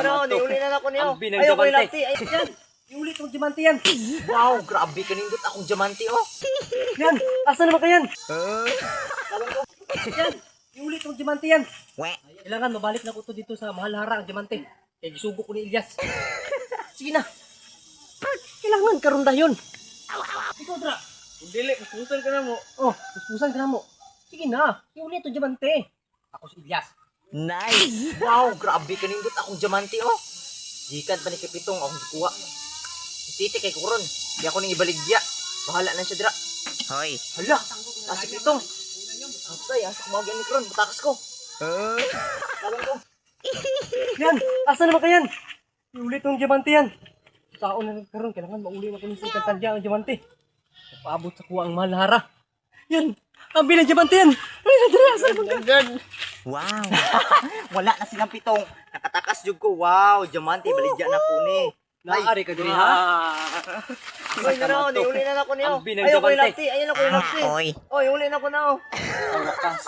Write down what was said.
Ano, niuli na ako niyo. Ang binang Ayoko yung diamante. lati. Ay, yan. Iulit yung diamante yan. Wow, grabe kanindot akong diamante, oh. Yan, asa naman ka yan? Yan, iulit yung diamante yan. Kailangan mabalik na ko to dito sa Mahalhara ang diamante. Kaya gisugo ko ni Ilyas. Sige na. Kailangan karon dayon. Ikaw, Dra. Dili, pupusan ka na mo. Oh, puspusan ka na mo. Sige na, iulit yung diamante. Ako si Ilyas. Nice. Wow, grabe kanindot akong diamante, oh. Gikan pa ni Kapitong akong gikuha. Titi kay Kuron. Di ako nang ibaligya. Bahala na siya, Dra. Hoy. Hala, si Pitong. Atay, asa kumawagyan ni Kuron. Batakas ko. Salang ko. Yan, asa naman ka yan? Iulit yung diamante yan. Taon na nagkaroon, kailangan mauli na ko ng sikat tandya ang diamante. Paabot sa kuha ang Mahalhara. Yan, ang bilang diamante yan. Ay, Dra, asa naman ka? Wow. Wala na silang Pitong. Nakatakas jud ko. Wow, diamante. Baligya na ko ni. Naari ka diri, ha? Ay, na, niuli na ako niyo. Ang binang Ayoko yung diamante. lati. Ayun ako yung lati. Oy. Oh, iuli na ako na, oh. Ang wakas.